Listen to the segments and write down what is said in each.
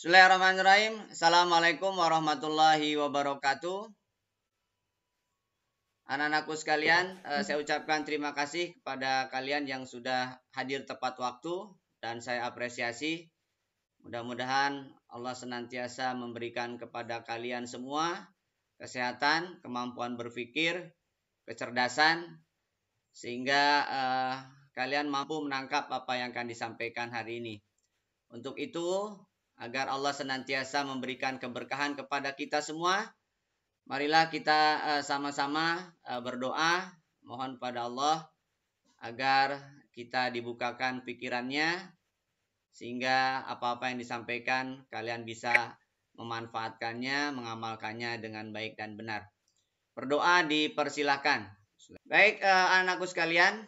Bismillahirrahmanirrahim. Assalamualaikum warahmatullahi wabarakatuh. Anak-anakku sekalian, saya ucapkan terima kasih kepada kalian yang sudah hadir tepat waktu dan saya apresiasi. Mudah-mudahan Allah senantiasa memberikan kepada kalian semua kesehatan, kemampuan berpikir, kecerdasan, sehingga kalian mampu menangkap apa yang akan disampaikan hari ini. Untuk itu, agar Allah senantiasa memberikan keberkahan kepada kita semua, marilah kita sama-sama berdoa, mohon pada Allah agar kita dibukakan pikirannya, sehingga apa-apa yang disampaikan kalian bisa memanfaatkannya, mengamalkannya dengan baik dan benar. Berdoa dipersilahkan. Baik anak-anakku sekalian,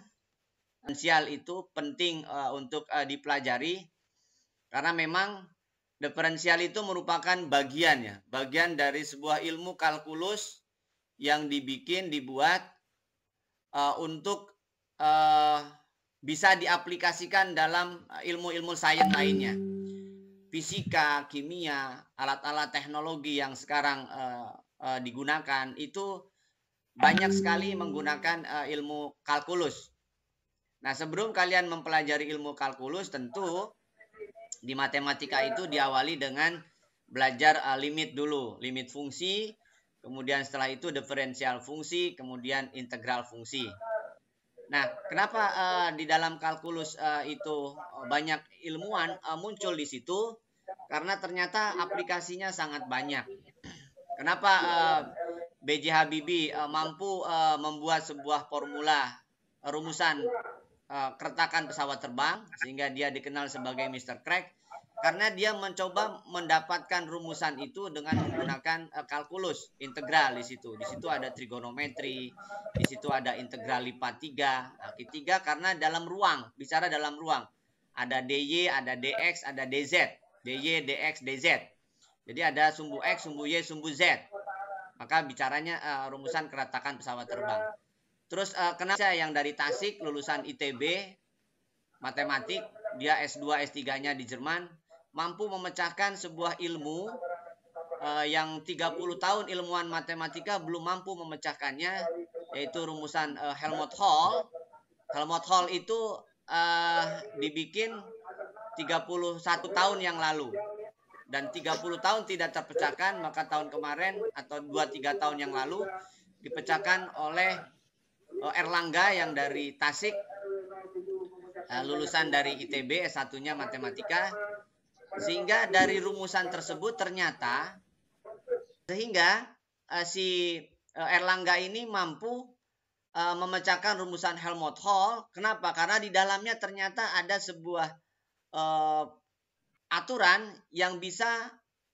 diferensial itu penting untuk dipelajari, karena memang diferensial itu merupakan bagian dari sebuah ilmu kalkulus yang dibuat untuk bisa diaplikasikan dalam ilmu-ilmu sains lainnya. Fisika, kimia, alat-alat teknologi yang sekarang digunakan itu banyak sekali menggunakan ilmu kalkulus. Nah, sebelum kalian mempelajari ilmu kalkulus, tentu di matematika itu diawali dengan belajar limit dulu, limit fungsi, kemudian setelah itu diferensial fungsi, kemudian integral fungsi. Nah, kenapa di dalam kalkulus itu banyak ilmuwan muncul di situ? Karena ternyata aplikasinya sangat banyak. Kenapa B.J. Habibie mampu membuat sebuah formula rumusan keretakan pesawat terbang, sehingga dia dikenal sebagai Mr. Crack, karena dia mencoba mendapatkan rumusan itu dengan menggunakan kalkulus integral di situ. Di situ ada trigonometri, di situ ada integral lipat 3, Q3, karena dalam ruang, bicara dalam ruang. Ada DY, ada DX, ada DZ. DY, DX, DZ. Jadi ada sumbu X, sumbu Y, sumbu Z. Maka bicaranya rumusan keretakan pesawat terbang. Terus kenapa yang dari Tasik, lulusan ITB, matematik, dia S2, S3-nya di Jerman, mampu memecahkan sebuah ilmu yang 30 tahun ilmuwan matematika belum mampu memecahkannya, yaitu rumusan Helmholtz. Helmholtz itu dibikin 31 tahun yang lalu. Dan 30 tahun tidak terpecahkan, maka tahun kemarin atau 2-3 tahun yang lalu dipecahkan oleh Erlangga yang dari Tasik, lulusan dari ITB, S1-nya matematika. Sehingga dari rumusan tersebut ternyata si Erlangga ini mampu memecahkan rumusan Helmholtz. Kenapa? Karena di dalamnya ternyata ada sebuah aturan yang bisa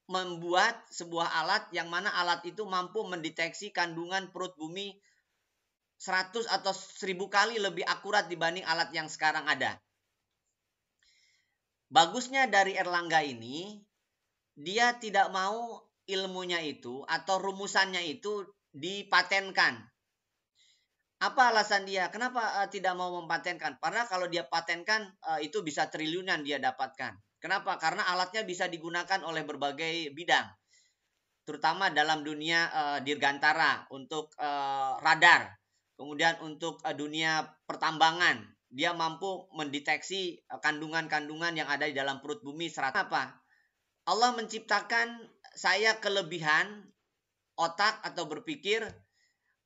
membuat sebuah alat yang mana alat itu mampu mendeteksi kandungan perut bumi 100 atau 1000 kali lebih akurat dibanding alat yang sekarang ada. Bagusnya dari Erlangga ini, dia tidak mau ilmunya itu atau rumusannya itu dipatenkan. Apa alasan dia? Kenapa tidak mau mempatenkan? Karena kalau dia patenkan, itu bisa triliunan dia dapatkan. Kenapa? Karena alatnya bisa digunakan oleh berbagai bidang. Terutama dalam dunia dirgantara, untuk radar. Kemudian untuk dunia pertambangan, dia mampu mendeteksi kandungan-kandungan yang ada di dalam perut bumi. Apa? Allah menciptakan saya kelebihan otak atau berpikir,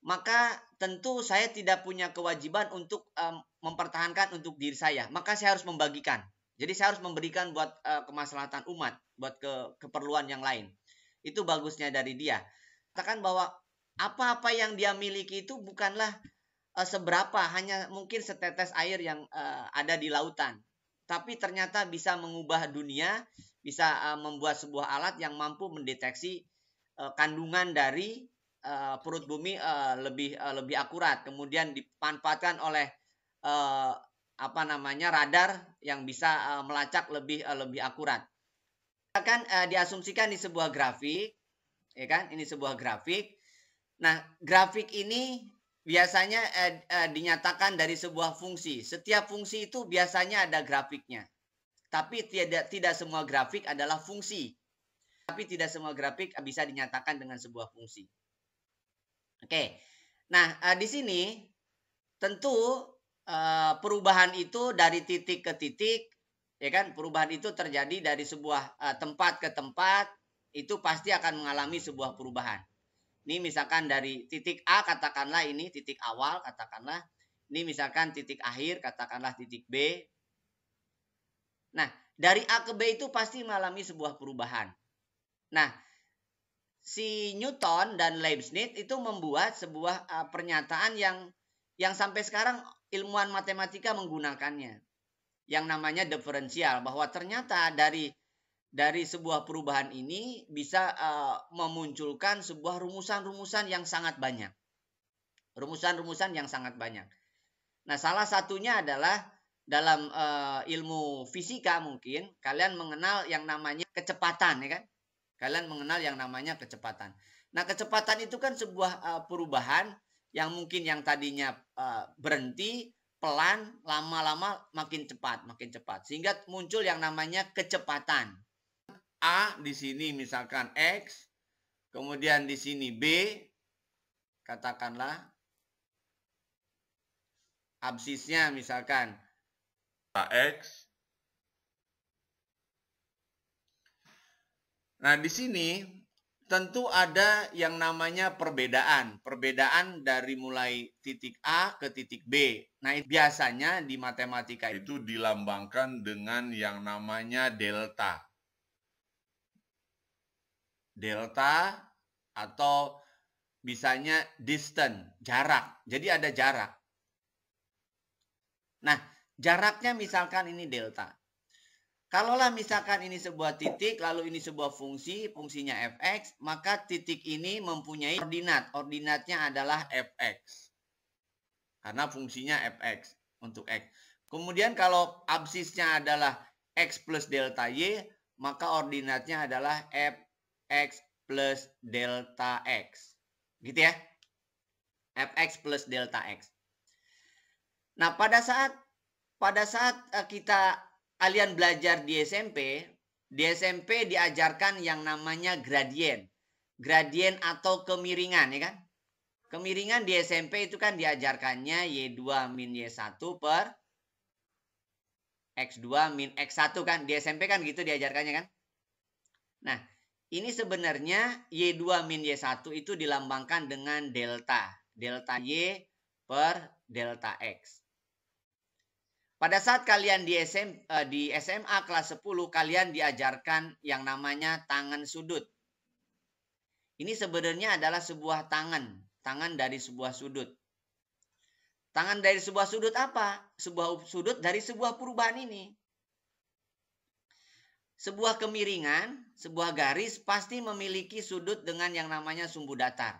maka tentu saya tidak punya kewajiban untuk mempertahankan untuk diri saya. Maka saya harus membagikan. Jadi saya harus memberikan buat kemaslahatan umat, buat keperluan yang lain. Itu bagusnya dari dia. Katakan bahwa apa-apa yang dia miliki itu bukanlah seberapa, hanya mungkin setetes air yang ada di lautan. Tapi ternyata bisa mengubah dunia, bisa membuat sebuah alat yang mampu mendeteksi kandungan dari perut bumi lebih akurat. Kemudian dimanfaatkan oleh radar yang bisa melacak lebih akurat. Akan diasumsikan di sebuah grafik, ya kan? Ini sebuah grafik. Nah, grafik ini biasanya dinyatakan dari sebuah fungsi. Setiap fungsi itu biasanya ada grafiknya. Tapi tidak semua grafik adalah fungsi. Tapi tidak semua grafik bisa dinyatakan dengan sebuah fungsi. Oke. Nah, di sini tentu perubahan itu dari titik ke titik, ya kan? Perubahan itu terjadi dari sebuah tempat ke tempat, itu pasti akan mengalami sebuah perubahan. Ini misalkan dari titik A, katakanlah ini titik awal, katakanlah. Ini misalkan titik akhir, katakanlah titik B. Nah, dari A ke B itu pasti mengalami sebuah perubahan. Nah, si Newton dan Leibniz itu membuat sebuah pernyataan yang sampai sekarang ilmuwan matematika menggunakannya. Yang namanya diferensial, bahwa ternyata dari sebuah perubahan ini bisa memunculkan sebuah rumusan-rumusan yang sangat banyak. Rumusan-rumusan yang sangat banyak. Nah, salah satunya adalah dalam ilmu fisika mungkin kalian mengenal yang namanya kecepatan, ya kan? Kalian mengenal yang namanya kecepatan. Nah, kecepatan itu kan sebuah perubahan yang mungkin yang tadinya berhenti, pelan, lama-lama makin cepat. Sehingga muncul yang namanya kecepatan. A di sini misalkan X, kemudian di sini B, katakanlah absisnya misalkan X. Nah, di sini tentu ada yang namanya perbedaan. Perbedaan dari mulai titik A ke titik B. Nah, biasanya di matematika itu dilambangkan dengan yang namanya delta. Delta atau misalnya distance, jarak. Jadi ada jarak. Nah, jaraknya misalkan ini delta. Kalaulah misalkan ini sebuah titik, lalu ini sebuah fungsi, fungsinya fx, maka titik ini mempunyai koordinat. Koordinatnya adalah fx. Karena fungsinya fx untuk x. Kemudian kalau absisnya adalah x plus delta y, maka koordinatnya adalah fx plus delta x. Gitu ya. Fx plus delta x. Nah, pada saat kalian belajar di SMP diajarkan yang namanya gradien. Gradien atau kemiringan, ya kan? Kemiringan di SMP itu kan diajarkannya Y2 min Y1 per X2 min X1 kan. Di SMP kan gitu diajarkannya kan? Nah, ini sebenarnya Y2 min Y1 itu dilambangkan dengan delta. Delta Y per delta X. Pada saat kalian di SMA kelas 10, kalian diajarkan yang namanya tangan sudut. Ini sebenarnya adalah sebuah tangan dari sebuah sudut. Tangan dari sebuah sudut apa? Sebuah sudut dari sebuah perubahan ini. Sebuah kemiringan, sebuah garis pasti memiliki sudut dengan yang namanya sumbu datar.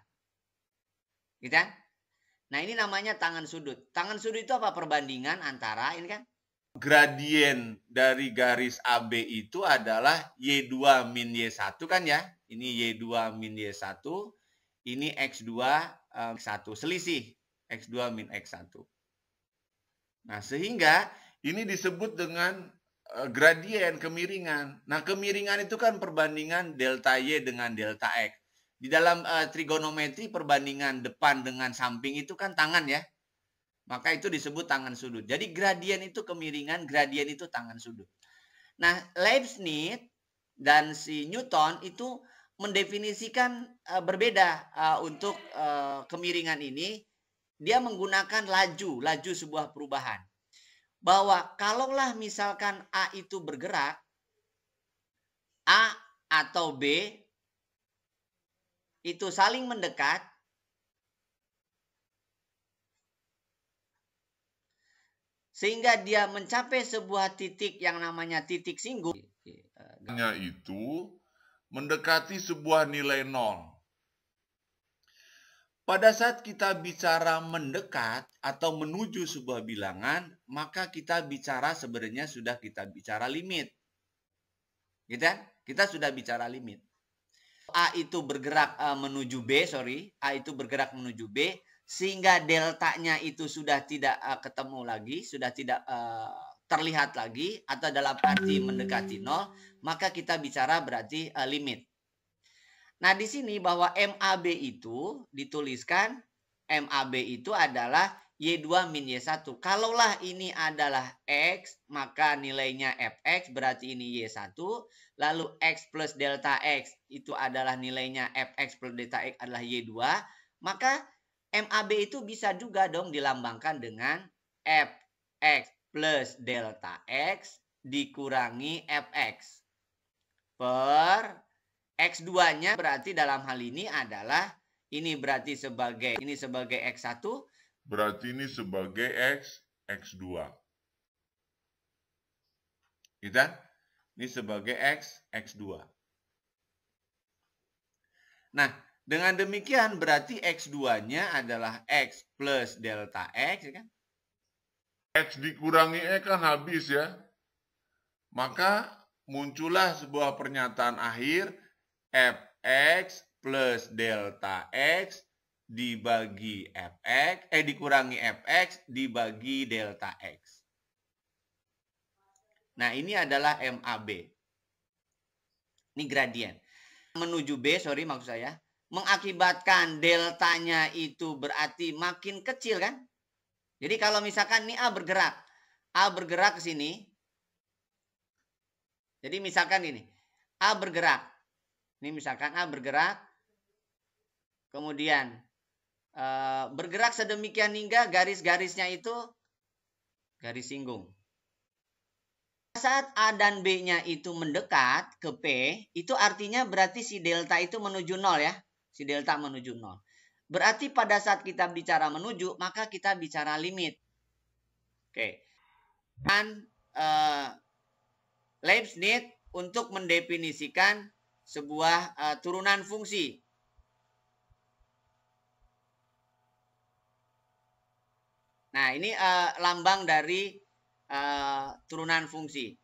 Gitu kan? Nah, ini namanya tangan sudut. Tangan sudut itu apa? Perbandingan antara ini kan. Gradien dari garis AB itu adalah Y2 min Y1 kan ya. Ini Y2 min Y1. Ini X2 X1. Selisih X2 min X1. Nah, sehingga ini disebut dengan gradien, kemiringan. Nah, kemiringan itu kan perbandingan delta Y dengan delta X. Di dalam trigonometri perbandingan depan dengan samping itu kan tangan ya. Maka itu disebut tangan sudut. Jadi gradien itu kemiringan, gradien itu tangan sudut. Nah, Leibniz dan si Newton itu mendefinisikan berbeda untuk kemiringan ini. Dia menggunakan laju sebuah perubahan. Bahwa kalaulah misalkan A itu bergerak, A atau B itu saling mendekat, sehingga dia mencapai sebuah titik yang namanya titik singgung. Itu mendekati sebuah nilai nol. Pada saat kita bicara mendekat atau menuju sebuah bilangan, maka kita bicara sebenarnya sudah kita bicara limit. Gitu kan? Kita sudah bicara limit. A itu bergerak menuju B, A itu bergerak menuju B, sehingga deltanya itu sudah tidak ketemu lagi, sudah tidak terlihat lagi, atau dalam arti mendekati nol, maka kita bicara berarti limit. Nah, di sini bahwa MAB itu dituliskan, MAB itu adalah Y2 min Y1. Kalaulah ini adalah X, maka nilainya Fx, berarti ini Y1. Lalu X plus delta X itu adalah nilainya Fx plus delta X adalah Y2. Maka MAB itu bisa juga dong dilambangkan dengan Fx plus delta X dikurangi Fx per X2-nya berarti dalam hal ini adalah ini berarti sebagai X1, berarti ini sebagai X2. Gitu? Ini sebagai X2. Nah, dengan demikian berarti X2-nya adalah X plus delta X, kan? X dikurangi E kan habis ya. Maka muncullah sebuah pernyataan akhir Fx plus delta X dibagi Fx, dikurangi Fx dibagi delta X. Nah, ini adalah MAB. Ini gradien. Menuju B, sorry maksud saya, mengakibatkan deltanya itu berarti makin kecil kan? Jadi kalau misalkan ini A bergerak ke sini. Jadi misalkan ini, A bergerak. Ini misalkan A bergerak, kemudian bergerak sedemikian hingga garis-garisnya itu garis singgung. Saat A dan B-nya itu mendekat ke P, itu artinya berarti si delta itu menuju 0 ya. Si delta menuju 0. Berarti pada saat kita bicara menuju, maka kita bicara limit. Oke. Dan Leibniz untuk mendefinisikan sebuah turunan fungsi. Nah, ini lambang dari turunan fungsi.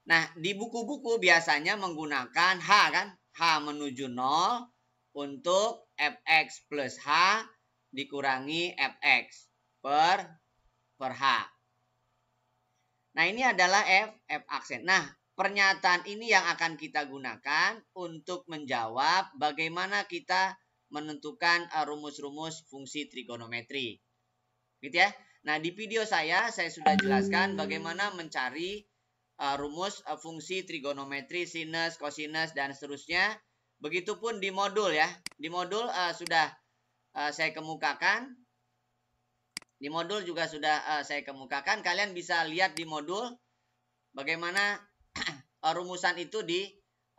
Nah, di buku-buku biasanya menggunakan H kan? H menuju 0 untuk Fx plus H dikurangi Fx per H. Nah, ini adalah F aksen. Nah, pernyataan ini yang akan kita gunakan untuk menjawab bagaimana kita menentukan rumus-rumus fungsi trigonometri. Gitu ya. Nah, di video saya sudah jelaskan bagaimana mencari rumus fungsi trigonometri, sinus, kosinus, dan seterusnya. Begitupun di modul ya. Di modul sudah saya kemukakan. Di modul juga sudah saya kemukakan. Kalian bisa lihat di modul bagaimana rumusan itu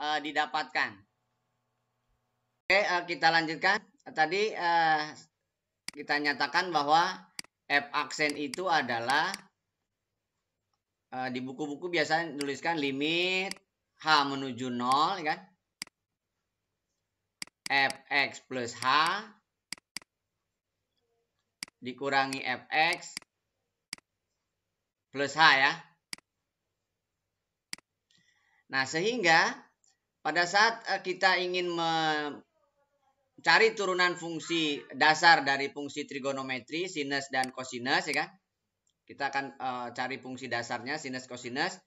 didapatkan. Oke, kita lanjutkan. Tadi kita nyatakan bahwa F aksen itu adalah di buku-buku biasanya tuliskan limit H menuju 0 kan. Fx plus H dikurangi Fx plus H ya. Nah, sehingga pada saat kita ingin cari turunan fungsi dasar dari fungsi trigonometri, sinus dan kosinus ya kan. Kita akan cari fungsi dasarnya sinus kosinus.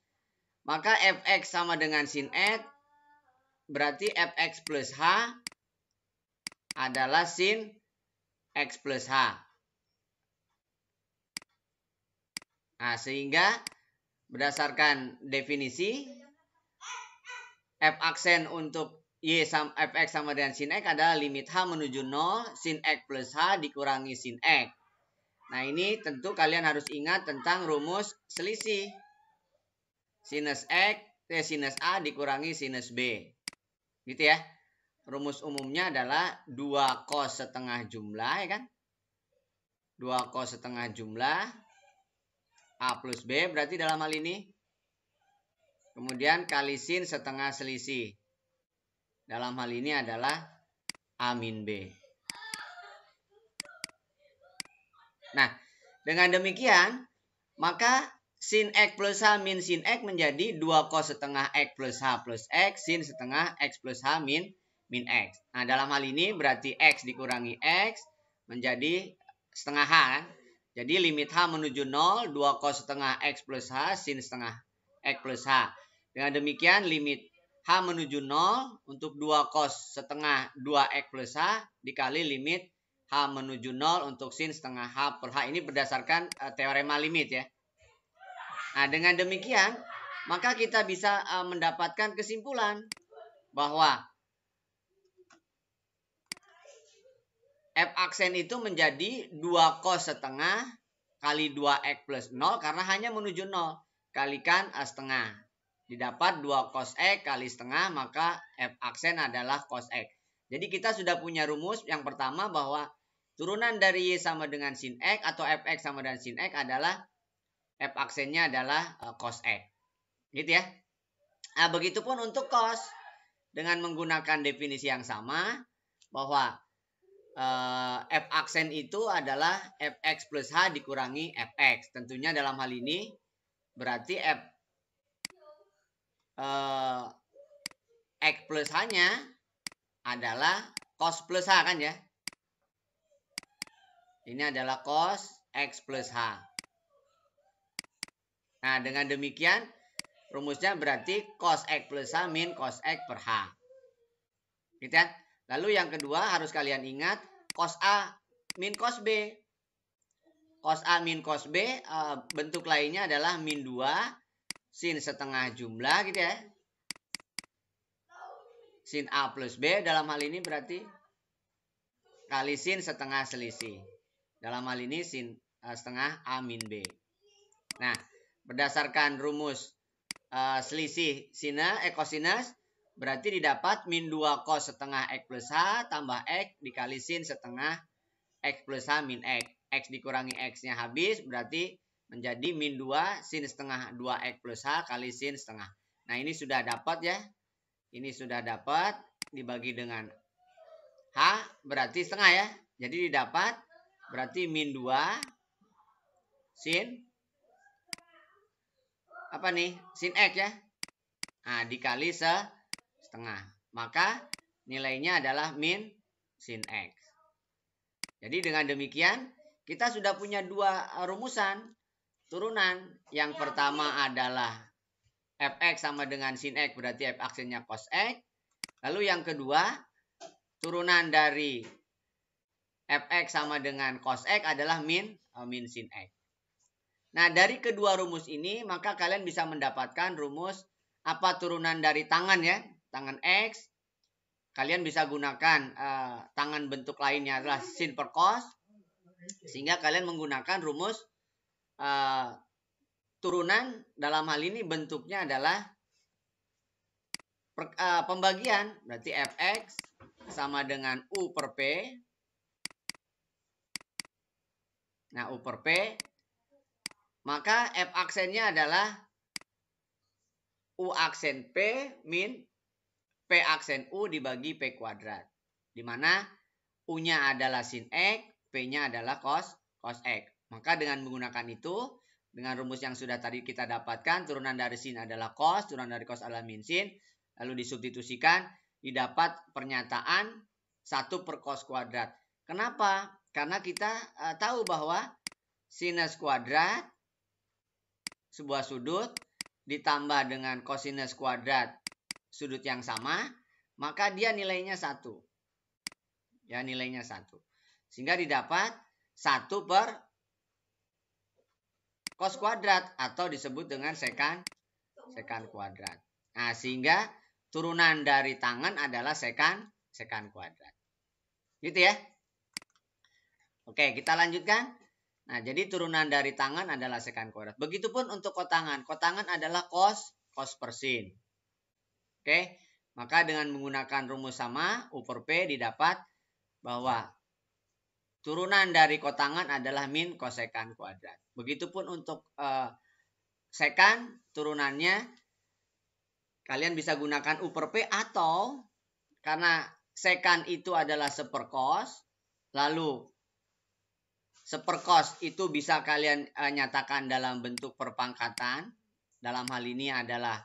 Maka Fx sama dengan sin X berarti Fx plus H adalah sin X plus H. Nah, sehingga berdasarkan definisi F aksen untuk Fx sama dengan sin X adalah limit H menuju 0 sin X plus H dikurangi sin X. Nah, ini tentu kalian harus ingat tentang rumus selisih. Sinus X, sinus A dikurangi sinus B. Gitu ya. Rumus umumnya adalah 2 cos setengah jumlah ya kan. 2 cos setengah jumlah A plus B berarti dalam hal ini. Kemudian kali sin setengah selisih. Dalam hal ini adalah A min B. Nah, dengan demikian, maka sin X plus H min sin X menjadi 2 cos setengah X plus H plus X sin setengah X plus H min X. Nah, dalam hal ini berarti X dikurangi X menjadi setengah H kan. Jadi limit H menuju 0, 2 cos setengah X plus H sin setengah X plus H. Dengan demikian limit H menuju 0 untuk 2 cos setengah 2X plus H dikali limit H menuju 0 untuk sin setengah H per H. Ini berdasarkan teorema limit ya. Nah, dengan demikian, maka kita bisa mendapatkan kesimpulan bahwa F aksen itu menjadi 2 cos setengah kali 2X plus 0 karena hanya menuju 0. Kalikan setengah. Didapat 2 cos X kali setengah, maka F aksen adalah cos X. Jadi kita sudah punya rumus yang pertama bahwa turunan dari Y sama dengan sin X atau Fx sama dengan sin X adalah F aksennya adalah cos X. Gitu ya. Nah, begitupun untuk cos. Dengan menggunakan definisi yang sama bahwa F aksen itu adalah Fx plus H dikurangi Fx. Tentunya dalam hal ini berarti X plus H-nya adalah cos plus H kan ya. Ini adalah cos X plus H. Nah, dengan demikian rumusnya berarti cos X plus H min cos X per H. Gitu kan? Lalu yang kedua harus kalian ingat cos A min cos B. Cos A min cos B bentuk lainnya adalah min 2 sin setengah jumlah gitu ya. Sin A plus B dalam hal ini berarti kali sin setengah selisih. Dalam hal ini sin setengah A min B. Nah, berdasarkan rumus selisih kosinus berarti didapat min 2 cos setengah X plus H tambah X dikali sin setengah X plus H min X. X dikurangi X-nya habis berarti menjadi min 2 sin setengah 2X plus H kali sin setengah. Nah, ini sudah dapat ya. Ini sudah dapat dibagi dengan H berarti setengah ya. Jadi didapat berarti min 2 sin apa nih? Sin X ya. Nah, dikali setengah. Maka nilainya adalah min sin X. Jadi dengan demikian kita sudah punya dua rumusan turunan. Yang pertama adalah Fx sama dengan sin X berarti F aksennya cos X. Lalu yang kedua turunan dari Fx sama dengan cos X adalah min sin X. Nah, dari kedua rumus ini maka kalian bisa mendapatkan rumus apa turunan dari tangan ya. Tangan X. Kalian bisa gunakan tangan bentuk lainnya adalah sin per cos. Sehingga kalian menggunakan rumus turunan dalam hal ini bentuknya adalah pembagian. Berarti Fx sama dengan U per P. Nah, U per P. Maka F aksennya adalah U aksen P min P aksen U dibagi P kuadrat. Di mana U-nya adalah sin X, P-nya adalah cos X. Maka dengan menggunakan itu, dengan rumus yang sudah tadi kita dapatkan, turunan dari sin adalah cos, turunan dari cos adalah min sin. Lalu disubstitusikan, didapat pernyataan 1 per cos kuadrat. Kenapa? Karena kita tahu bahwa sinus kuadrat sebuah sudut ditambah dengan kosinus kuadrat sudut yang sama, maka dia nilainya 1. Ya, nilainya 1. Sehingga didapat 1 per cos kuadrat atau disebut dengan sekan kuadrat. Nah, sehingga turunan dari tangan adalah sekan kuadrat. Gitu ya. Oke, kita lanjutkan. Nah, jadi turunan dari tangan adalah sekan kuadrat. Begitupun untuk kotangan. Kotangan adalah cos per sin. Oke, maka dengan menggunakan rumus sama, U per P didapat bahwa turunan dari kotangan adalah min kosekan kuadrat. Begitupun untuk sekan, turunannya kalian bisa gunakan U per P atau karena sekan itu adalah seperkos, lalu seperkos itu bisa kalian nyatakan dalam bentuk perpangkatan. Dalam hal ini adalah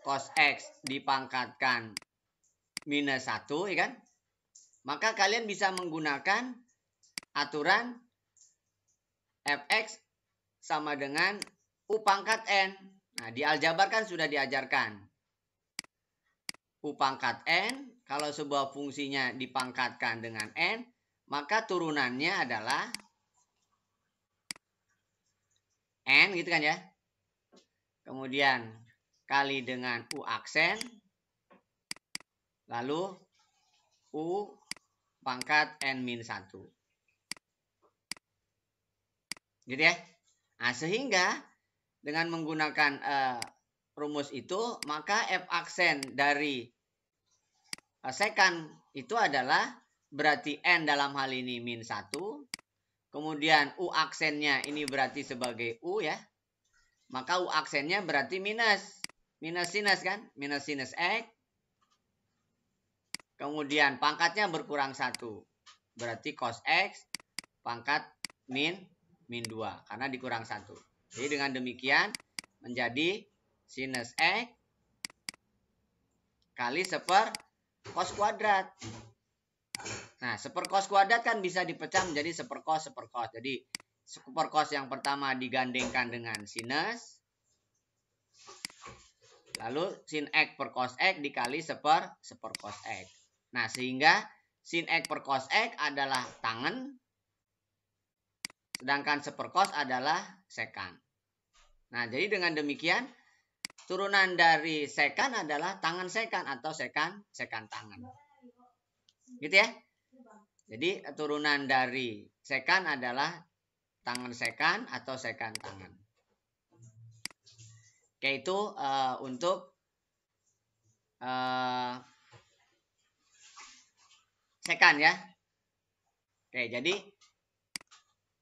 cos X dipangkatkan minus 1, ya kan? Maka kalian bisa menggunakan aturan Fx sama dengan U pangkat N. Nah, di aljabar kan sudah diajarkan. U pangkat N. Kalau sebuah fungsinya dipangkatkan dengan N, maka turunannya adalah N gitu kan ya. Kemudian kali dengan U aksen. Lalu U pangkat N-1. Gitu ya. Nah, sehingga dengan menggunakan rumus itu, maka F aksen dari sekan itu adalah berarti N dalam hal ini -1. Kemudian U aksennya ini berarti sebagai U ya. Maka U aksennya berarti minus. Minus sinus kan? Minus sinus X. Kemudian pangkatnya berkurang 1. Berarti cos X pangkat min 2. Karena dikurang 1. Jadi dengan demikian menjadi sinus X kali seper cos kuadrat. Nah, seper cos kuadrat kan bisa dipecah menjadi seper cos. Jadi seper cos yang pertama digandengkan dengan sinus. Lalu sin X per cos X dikali seper cos X. Nah, sehingga sin X per cos X adalah tangen. Sedangkan seper cos adalah sekan. Nah, jadi dengan demikian turunan dari sekan adalah tangan sekan atau sekan tangan. Gitu ya. Jadi turunan dari sekan adalah tangan sekan atau sekan tangan. Oke, itu untuk sekan ya. Oke, jadi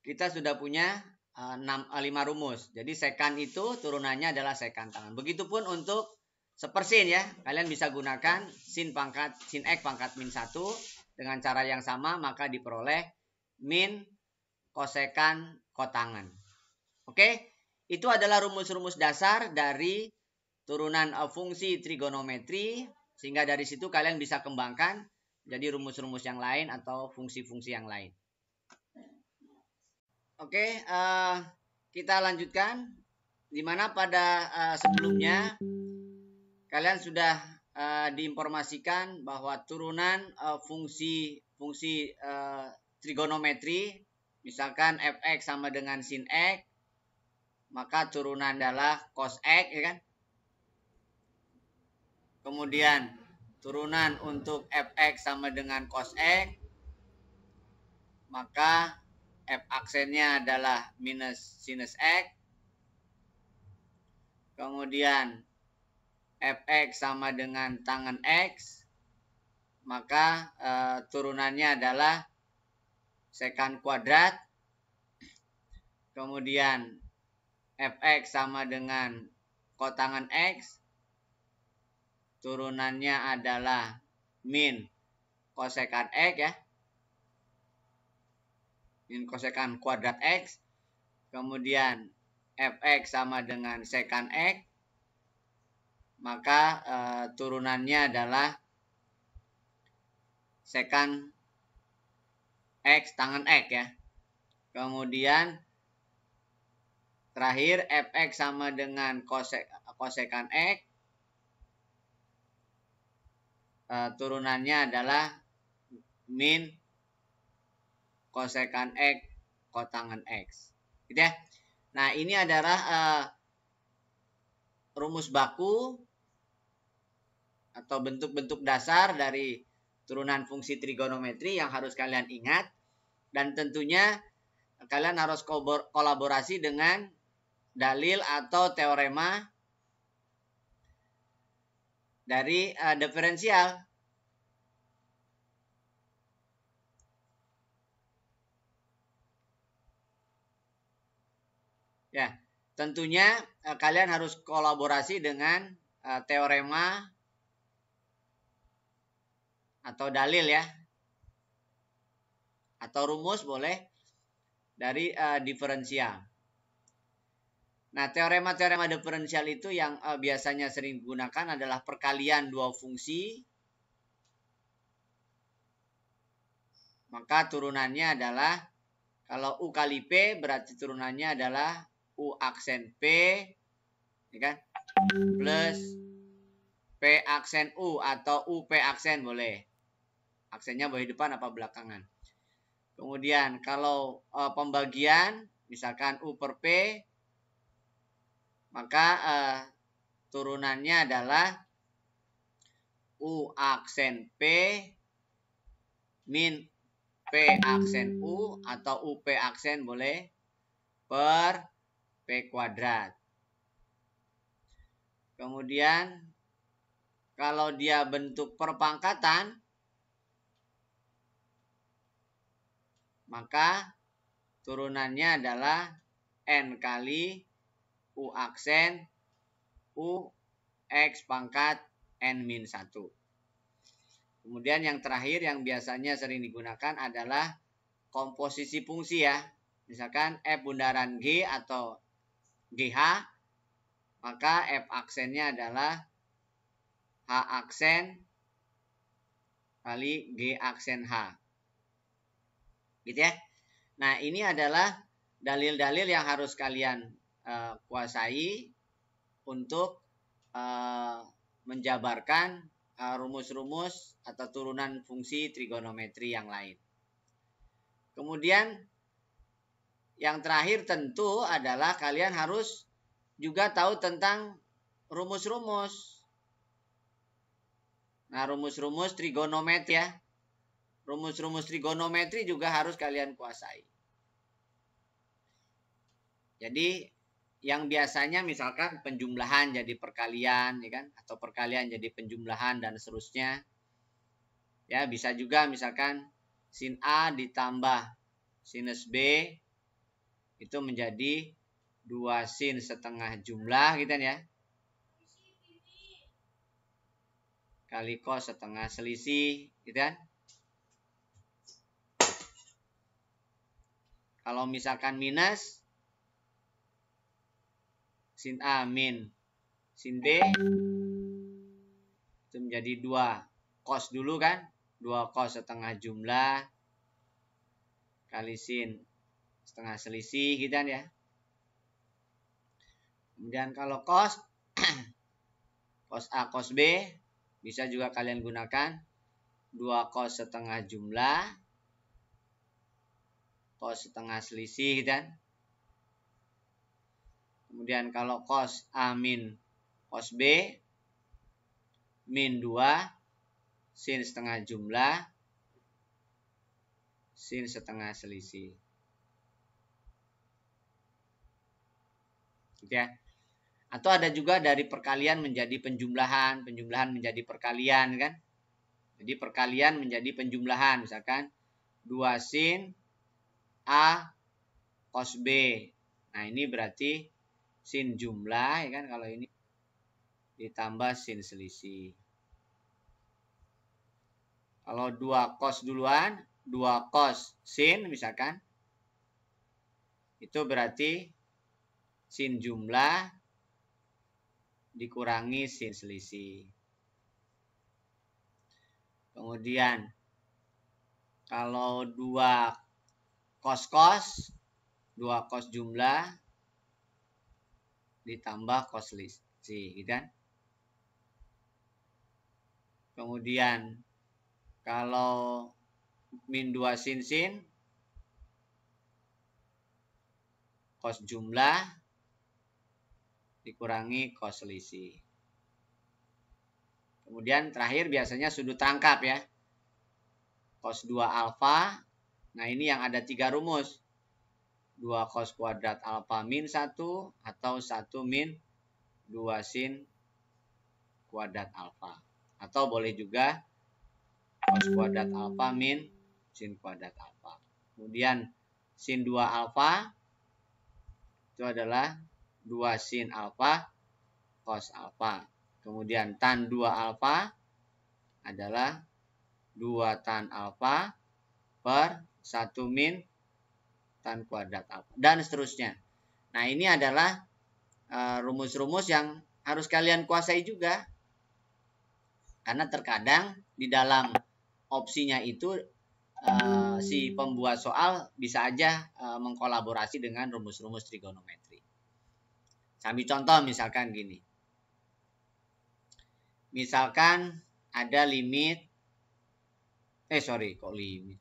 kita sudah punya 5 rumus. Jadi sekan itu turunannya adalah sekan tangan. Begitupun untuk sepersin ya. Kalian bisa gunakan sin X pangkat -1 dengan cara yang sama, maka diperoleh min kosekan kotangan. Oke, itu adalah rumus-rumus dasar dari turunan fungsi trigonometri. Sehingga dari situ kalian bisa kembangkan jadi rumus-rumus yang lain atau fungsi-fungsi yang lain. Oke, kita lanjutkan. Dimana pada sebelumnya kalian sudah diinformasikan bahwa turunan fungsi trigonometri, misalkan fx sama dengan sin x, maka turunan adalah cos x, ya kan? Kemudian turunan untuk fx sama dengan cos x, maka F aksennya adalah minus sinus X. Kemudian Fx sama dengan tangen X. Maka turunannya adalah sekan kuadrat. Kemudian Fx sama dengan kotangan X. Turunannya adalah min kosekan X ya. Min kosekan kuadrat X. Kemudian Fx sama dengan sekan X. Maka turunannya adalah sekan X tangen X ya. Kemudian terakhir Fx sama dengan kosekan X. Turunannya adalah min kosekan X kotangan X. Gitu ya. Nah, ini adalah rumus baku atau bentuk-bentuk dasar dari turunan fungsi trigonometri yang harus kalian ingat. Dan tentunya kalian harus kolaborasi dengan dalil atau teorema dari diferensial. Ya, tentunya kalian harus kolaborasi dengan teorema atau dalil ya. Atau rumus boleh dari diferensial. Nah, teorema-teorema diferensial itu yang biasanya sering digunakan adalah perkalian dua fungsi. Maka turunannya adalah, kalau U kali P berarti turunannya adalah U aksen P, ya kan? Plus P P aksen U atau U P aksen boleh. Aksennya boleh depan apa belakangan. Kemudian kalau pembagian misalkan U per P, maka turunannya adalah U aksen P min P aksen U atau UP aksen boleh per P kuadrat. Kemudian kalau dia bentuk perpangkatan, maka turunannya adalah N kali U aksen U X pangkat N min 1. Kemudian yang terakhir yang biasanya sering digunakan adalah komposisi fungsi ya. Misalkan F bundaran G atau GH, maka F aksennya adalah H aksen kali G aksen H. Gitu ya. Nah, ini adalah dalil-dalil yang harus kalian kuasai untuk menjabarkan rumus-rumus atau turunan fungsi trigonometri yang lain. Kemudian yang terakhir tentu adalah kalian harus juga tahu tentang rumus-rumus. Nah, rumus-rumus trigonometri ya. Rumus-rumus trigonometri juga harus kalian kuasai. Jadi yang biasanya misalkan penjumlahan jadi perkalian, ya kan? Atau perkalian jadi penjumlahan dan seterusnya. Ya, bisa juga misalkan sin A ditambah sinus B itu menjadi 2 sin setengah jumlah gitu kan ya. Kali cos setengah selisih gitu kan. Kalau misalkan minus sin A min sin B itu menjadi 2 cos dulu kan. 2 cos setengah jumlah kali sin setengah selisih gitu kan ya. Kemudian kalau cos cos A cos B bisa juga kalian gunakan 2 cos setengah jumlah cos setengah selisih gitu kan. Kemudian kalau cos A min cos B min 2 sin setengah jumlah sin setengah selisih. Gitu ya. Atau ada juga dari perkalian menjadi penjumlahan, penjumlahan menjadi perkalian kan. Jadi perkalian menjadi penjumlahan, misalkan 2 sin A cos B. Nah, ini berarti sin jumlah ya kan, kalau ini ditambah sin selisih. Kalau 2 cos duluan, 2 cos sin misalkan, itu berarti sin jumlah dikurangi sin selisih. Kemudian kalau 2 cos 2 cos jumlah ditambah cos selisih gitu kan. Kemudian kalau min 2 sin cos jumlah dikurangi cos selisih. Kemudian terakhir biasanya sudut rangkap ya. Cos 2 alfa. Nah, ini yang ada 3 rumus. 2 cos kuadrat alfa min 1 atau 1 min 2 sin kuadrat alfa. Atau boleh juga cos kuadrat alfa min sin kuadrat alfa. Kemudian sin 2 alfa itu adalah 2 sin alfa cos alfa. Kemudian tan 2 alfa adalah 2 tan alfa per 1 min tan kuadrat alfa. Dan seterusnya. Nah, ini adalah rumus-rumus yang harus kalian kuasai juga. Karena terkadang di dalam opsinya itu si pembuat soal bisa aja mengkolaborasi dengan rumus-rumus trigonometri. Sambil contoh misalkan gini. misalkan ada limit, kok limit.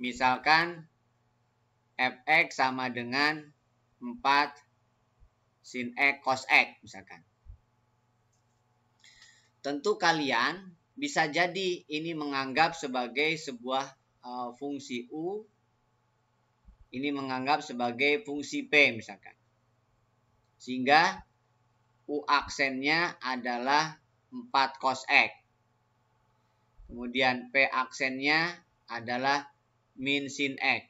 Misalkan fx sama dengan 4 sin x cos x misalkan. Tentu kalian bisa jadi ini menganggap sebagai sebuah fungsi u, ini menganggap sebagai fungsi p misalkan. Sehingga u aksennya adalah 4 cos x. Kemudian p aksennya adalah min sin x.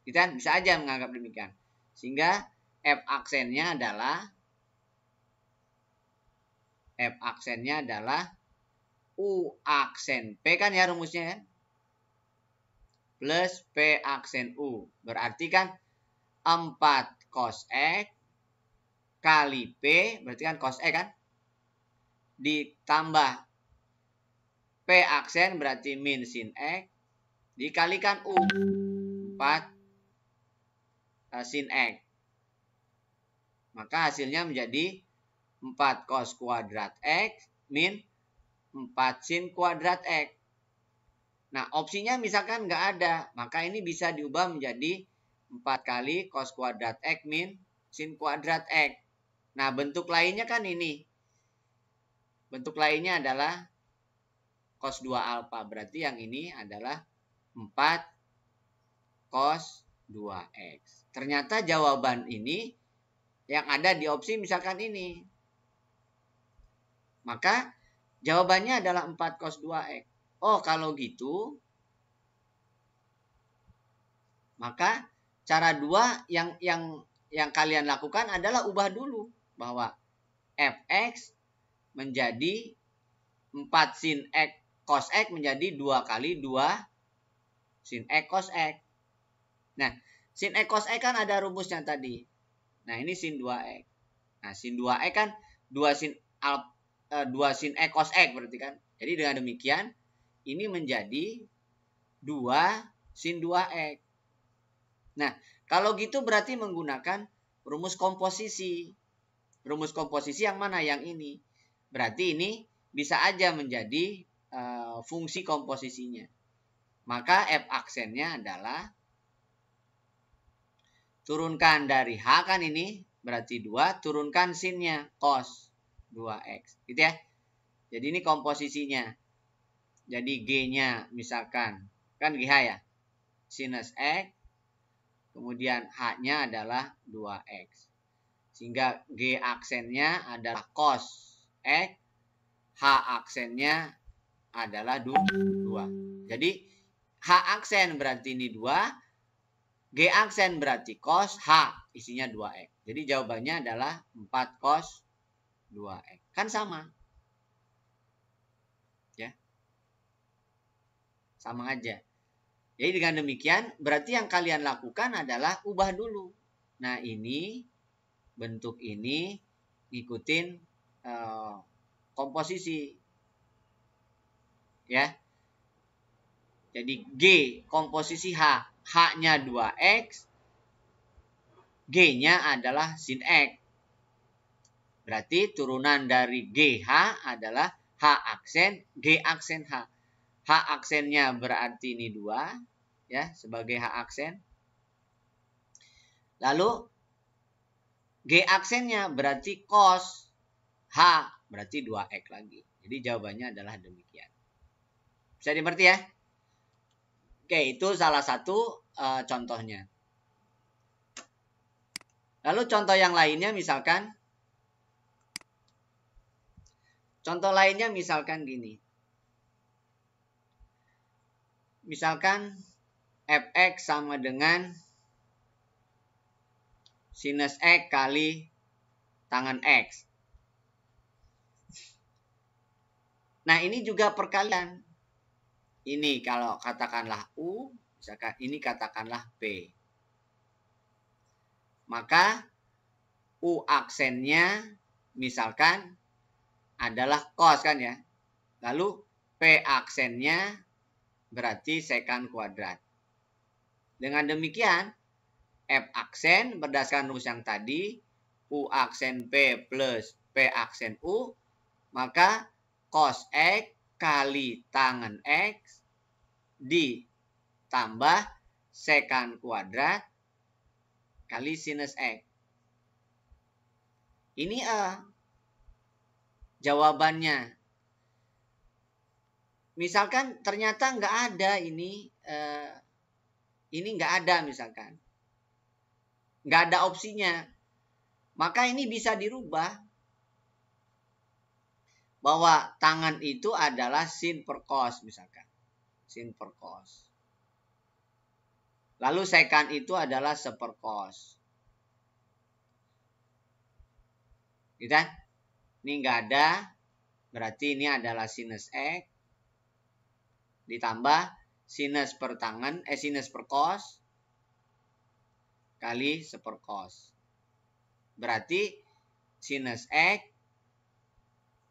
Kita bisa aja menganggap demikian. Sehingga f aksennya adalah u aksen p kan ya rumusnya kan? Plus p aksen u. Berarti kan 4 cos x kali p, berarti kan cos x kan? Ditambah p aksen berarti min sin x, dikalikan u, 4 sin x. Maka hasilnya menjadi 4 cos kuadrat x min 4 sin kuadrat x. Nah, opsinya misalkan nggak ada, maka ini bisa diubah menjadi 4 kali cos kuadrat x min sin kuadrat x. Nah, bentuk lainnya kan ini. Bentuk lainnya adalah cos 2 alfa. Berarti yang ini adalah 4 cos 2x. Ternyata jawaban ini yang ada di opsi misalkan ini. Maka jawabannya adalah 4 cos 2x. Oh, kalau gitu, maka cara 2 yang kalian lakukan adalah ubah dulu bahwa fx menjadi 4 sin x cos x menjadi 2 kali 2 sin x cos x. Nah, sin x cos x kan ada rumusnya tadi. Nah, ini sin 2x. Nah, sin 2x kan 2 sin x cos x berarti kan. Jadi dengan demikian ini menjadi 2 sin 2x. Nah, kalau gitu berarti menggunakan rumus komposisi. Rumus komposisi yang mana? Yang ini. Berarti ini bisa aja menjadi fungsi komposisinya. Maka f aksennya adalah turunkan dari h kan ini. Berarti 2. Turunkan sinnya cos 2x. Gitu ya. Jadi ini komposisinya. Jadi G-nya misalkan, kan GH ya, sinus X, kemudian H-nya adalah 2X. Sehingga G aksennya adalah cos X, H aksennya adalah 2. Jadi H aksen berarti ini 2, G aksen berarti cos, H isinya 2X. Jadi jawabannya adalah 4 cos 2X. Kan sama. Sama aja. Jadi dengan demikian berarti yang kalian lakukan adalah ubah dulu. Nah, ini bentuk ini ngikutin komposisi. Ya. Jadi G komposisi H. H-nya 2X. G-nya adalah sin X. Berarti turunan dari GH adalah H aksen, G aksen H. H aksennya berarti ini 2 ya sebagai H aksen. Lalu G aksennya berarti cos H berarti 2X lagi. Jadi jawabannya adalah demikian. Bisa dimengerti ya? Oke, itu salah satu contohnya. Lalu contoh yang lainnya misalkan gini. Misalkan fx sama dengan sinus x kali tangen x. Nah, ini juga perkalian. Ini kalau katakanlah U, misalkan ini katakanlah P. Maka U aksennya misalkan adalah cos kan ya. Lalu P aksennya berarti secant kuadrat. Dengan demikian, F aksen berdasarkan rumus yang tadi U aksen P plus P aksen U, maka cos X kali tangen X ditambah sekan kuadrat kali sinus X. Ini jawabannya. Misalkan ternyata nggak ada ini nggak ada misalkan. Nggak ada opsinya. Maka ini bisa dirubah. Bahwa tangan itu adalah sin per cos misalkan. Sin per cos. Lalu sekan itu adalah seper cos. Gitu kan? Ini nggak ada. Berarti ini adalah sinus X. Ditambah sinus per tangan. Sinus per cos. Kali seper cos. Berarti sinus X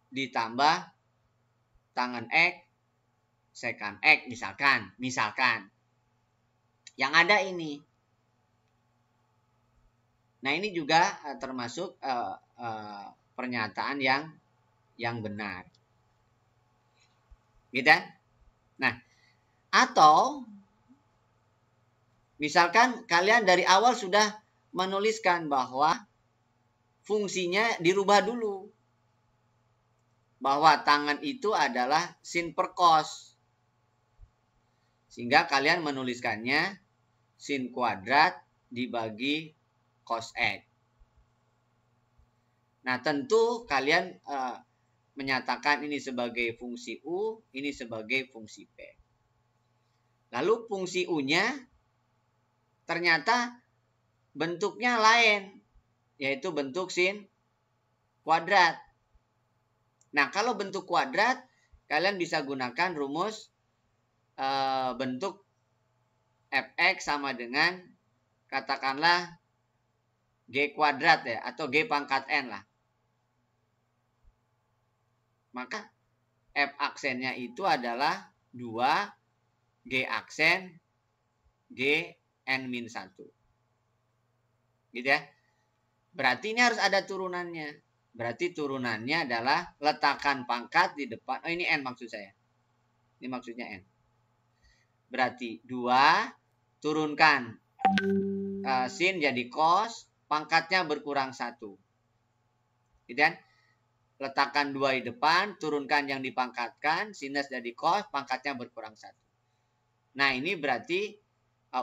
ditambah tangen X sekan X misalkan. Yang ada ini. Nah, ini juga termasuk pernyataan yang benar. Gitu kan? Nah, atau misalkan kalian dari awal sudah menuliskan bahwa fungsinya dirubah dulu. Bahwa tangan itu adalah sin per cos. Sehingga kalian menuliskannya sin kuadrat dibagi cos X. Nah, tentu kalian menyatakan ini sebagai fungsi U, ini sebagai fungsi P. Lalu fungsi U-nya ternyata bentuknya lain, yaitu bentuk sin kuadrat. Nah, kalau bentuk kuadrat, kalian bisa gunakan rumus bentuk fx sama dengan katakanlah g kuadrat ya, atau g pangkat n lah. Maka f aksennya itu adalah 2 g aksen g n-1. Gitu ya. Berarti ini harus ada turunannya. Berarti turunannya adalah letakkan pangkat di depan. Oh, ini n maksud saya. Ini maksudnya n. Berarti 2 turunkan sin jadi cos, pangkatnya berkurang 1. Gitu kan? Letakkan 2 di depan, turunkan yang dipangkatkan, sinus jadi cos, pangkatnya berkurang 1. Nah, ini berarti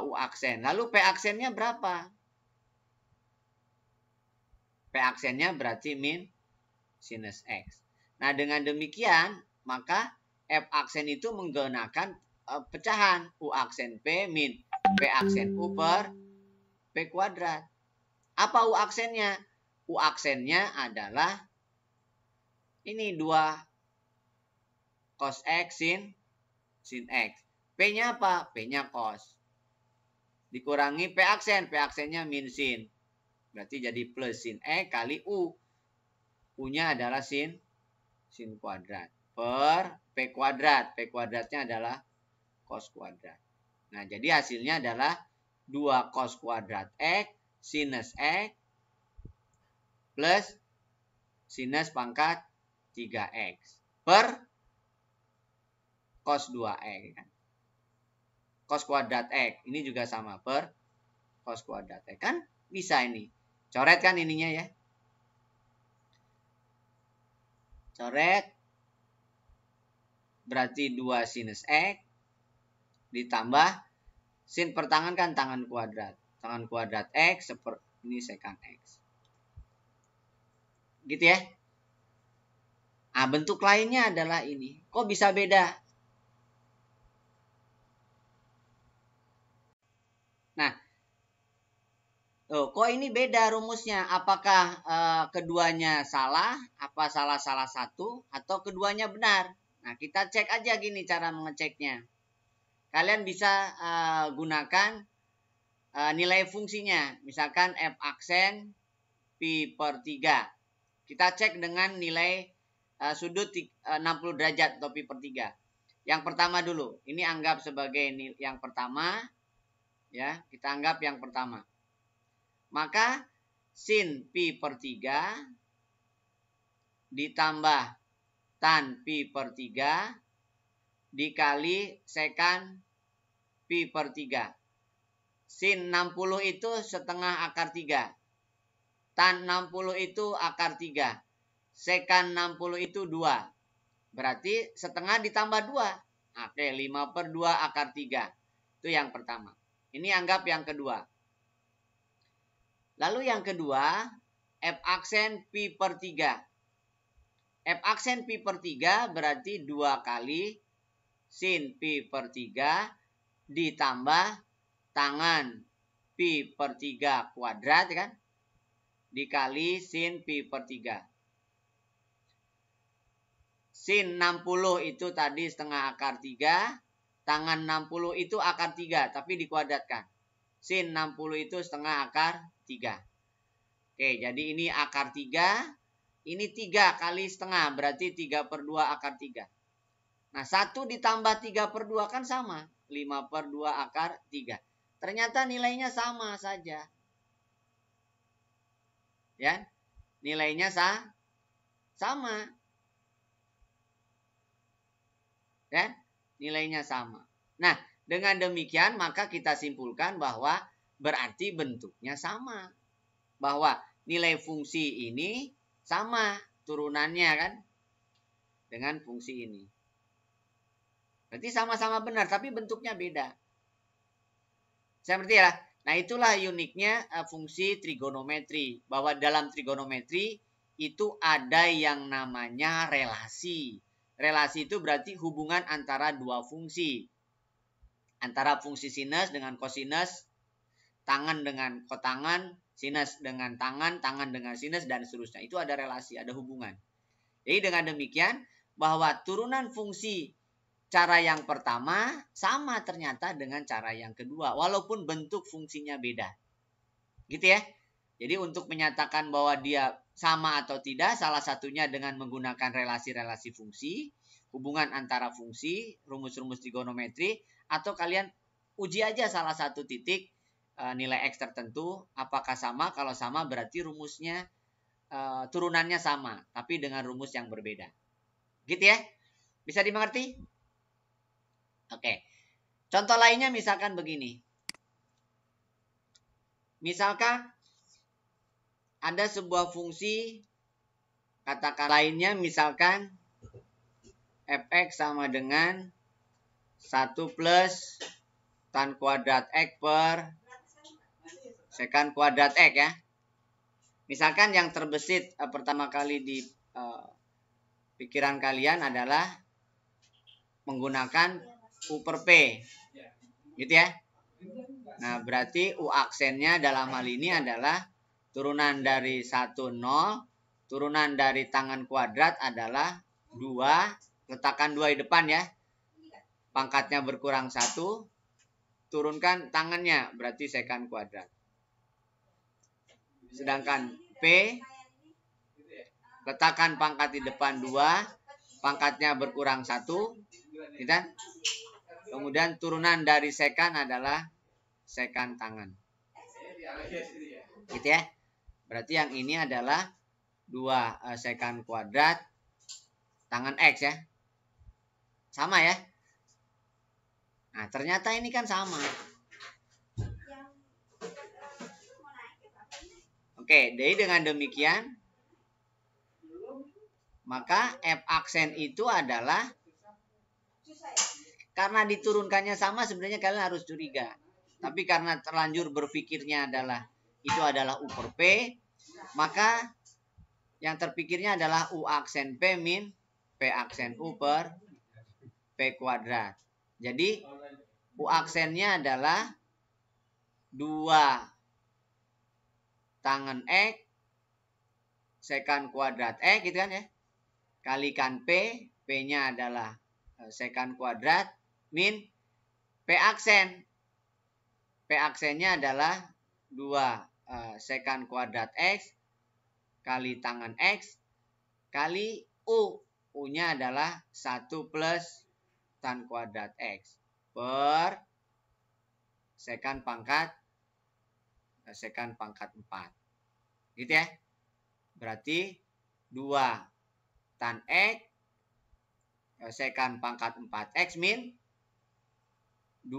U aksen. Lalu P aksennya berapa? P aksennya berarti min sinus X. Nah, dengan demikian, maka F aksen itu menggunakan pecahan U aksen P min P aksen U per P kuadrat. Apa U aksennya? U aksennya adalah ini 2 cos X sin X. P-nya apa? P-nya cos. Dikurangi P aksen. P aksennya min sin. Berarti jadi plus sin X kali U. U-nya adalah sin kuadrat. Per P kuadrat. P kuadratnya adalah cos kuadrat. Nah, jadi hasilnya adalah 2 cos kuadrat X sinus X plus sinus pangkat 3X per cos 2X. Cos kuadrat X. Ini juga sama per cos kuadrat X. Kan bisa ini. Coret kan ininya ya. Coret. Berarti 2 sinus X ditambah sin per tangan kan tangan kuadrat. Tangan kuadrat X ini sekant X. Gitu ya. Nah, bentuk lainnya adalah ini. Kok bisa beda? Nah, kok ini beda rumusnya? Apakah keduanya salah? Apa salah satu? Atau keduanya benar? Nah, kita cek aja gini cara mengeceknya. Kalian bisa gunakan nilai fungsinya. Misalkan F aksen Pi per 3. Kita cek dengan nilai sudut 60 derajat atau Pi per 3. Yang pertama dulu. Ini anggap sebagai yang pertama. Ya, kita anggap yang pertama. Maka sin pi per 3 ditambah tan pi per 3 dikali sekan pi per 3. Sin 60 itu setengah akar 3. Tan 60 itu akar 3. Sekan 60 itu 2. Berarti setengah ditambah 2. Oke, 5 per 2 akar 3. Itu yang pertama. Ini anggap yang kedua. Lalu yang kedua, F aksen pi per 3. F aksen pi per 3 berarti 2 kali sin pi per 3 ditambah tangan pi per 3 kuadrat, kan? Dikali sin pi per 3. Sin 60 itu tadi setengah akar 3. Tangan 60 itu akar 3, tapi dikuadratkan. Sin 60 itu setengah akar 3. Oke, jadi ini akar 3. Ini 3 kali setengah, berarti 3 per 2 akar 3. Nah, 1 ditambah 3 per 2 kan sama. 5 per 2 akar 3. Ternyata nilainya sama saja. Ya, nilainya sama. Ya, nilainya sama. Nah, dengan demikian maka kita simpulkan bahwa berarti bentuknya sama. Bahwa nilai fungsi ini sama turunannya, kan, dengan fungsi ini. Berarti sama-sama benar, tapi bentuknya beda. Saya ngerti ya? Nah, itulah uniknya fungsi trigonometri. Bahwa dalam trigonometri itu ada yang namanya relasi. Relasi itu berarti hubungan antara dua fungsi. Antara fungsi sinus dengan kosinus, tangan dengan kotangan, sinus dengan tangan, tangan dengan sinus, dan seterusnya. Itu ada relasi, ada hubungan. Jadi dengan demikian, bahwa turunan fungsi cara yang pertama sama ternyata dengan cara yang kedua. Walaupun bentuk fungsinya beda. Gitu ya. Jadi untuk menyatakan bahwa dia sama atau tidak, salah satunya dengan menggunakan relasi-relasi fungsi, hubungan antara fungsi, rumus-rumus trigonometri, atau kalian uji aja salah satu titik nilai X tertentu, apakah sama? Kalau sama berarti rumusnya turunannya sama, tapi dengan rumus yang berbeda. Gitu ya? Bisa dimengerti? Oke. Contoh lainnya misalkan begini. Misalkan ada sebuah fungsi, katakan lainnya misalkan fx sama dengan 1 plus tan kuadrat X per sekan kuadrat X, ya. Misalkan yang terbesit pertama kali di pikiran kalian adalah menggunakan U per P. Gitu ya. Nah, berarti U aksennya dalam hal ini adalah turunan dari 1, 0. Turunan dari tangan kuadrat adalah 2. Letakkan 2 di depan, ya. Pangkatnya berkurang 1. Turunkan tangannya, berarti sekan kuadrat. Sedangkan P, letakkan pangkat di depan 2. Pangkatnya berkurang 1. Gitu. Kemudian turunan dari sekan adalah sekan tangan. Gitu ya. Berarti yang ini adalah 2 sekan kuadrat tangan X, ya. Sama, ya. Nah, ternyata ini kan sama. Oke, jadi dengan demikian maka F aksen itu adalah, karena diturunkannya sama sebenarnya kalian harus curiga. Tapi karena terlanjur berpikirnya adalah itu adalah U per P, maka yang terpikirnya adalah U aksen P min P aksen U per P kuadrat. Jadi U aksennya adalah 2 tangan X sekan kuadrat X, gitu kan, ya. Kalikan P, P-nya adalah sekan kuadrat min P aksen. P aksennya adalah 2 sekan kuadrat X kali tangan X kali U. U-nya adalah 1 plus tan kuadrat X per sekan pangkat 4. Gitu ya. Berarti 2 tan X sekan pangkat 4X min 2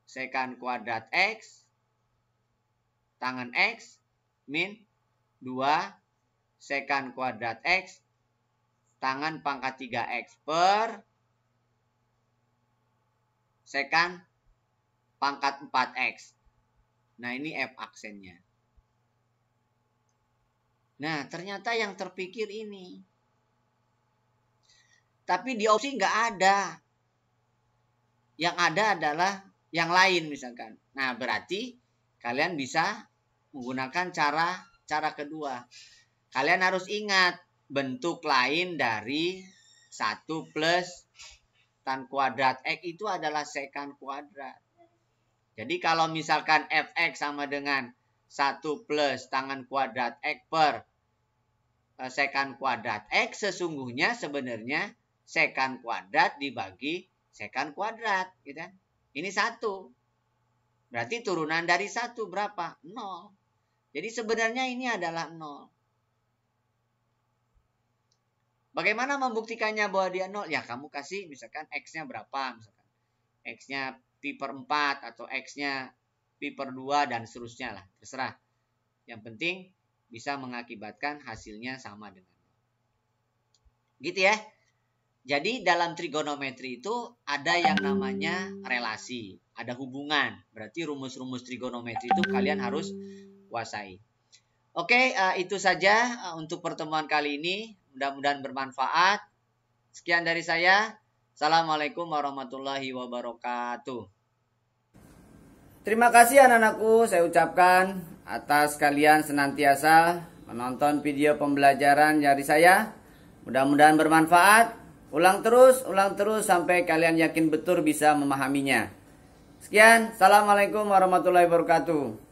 sekan kuadrat X tangen X min 2 sekan kuadrat X tangen pangkat 3X per sekan pangkat 4X. Nah, ini F aksennya. Nah, ternyata yang terpikir ini. Tapi di opsi nggak ada. Yang ada adalah yang lain misalkan. Nah, berarti kalian bisa menggunakan cara kedua. Kalian harus ingat bentuk lain dari 1 plus tan kuadrat X itu adalah sekan kuadrat. Jadi kalau misalkan Fx sama dengan 1 plus tangan kuadrat X per sekan kuadrat X, sesungguhnya sebenarnya sekan kuadrat dibagi sekan kuadrat, gitu kan? Ini 1. Berarti turunan dari 1 berapa? 0. Jadi sebenarnya ini adalah 0. Bagaimana membuktikannya bahwa dia 0? Ya kamu kasih misalkan X-nya berapa, misalkan X-nya pi per 4 atau X-nya pi per 2 dan seterusnya lah, terserah. Yang penting bisa mengakibatkan hasilnya sama dengan 0. Gitu ya. Jadi dalam trigonometri itu ada yang namanya relasi, ada hubungan. Berarti rumus-rumus trigonometri itu kalian harus kuasai. Oke, itu saja untuk pertemuan kali ini. Mudah-mudahan bermanfaat. Sekian dari saya. Assalamualaikum warahmatullahi wabarakatuh. Terima kasih anak-anakku saya ucapkan atas kalian senantiasa menonton video pembelajaran dari saya. Mudah-mudahan bermanfaat. Ulang terus sampai kalian yakin betul bisa memahaminya. Sekian, assalamualaikum warahmatullahi wabarakatuh.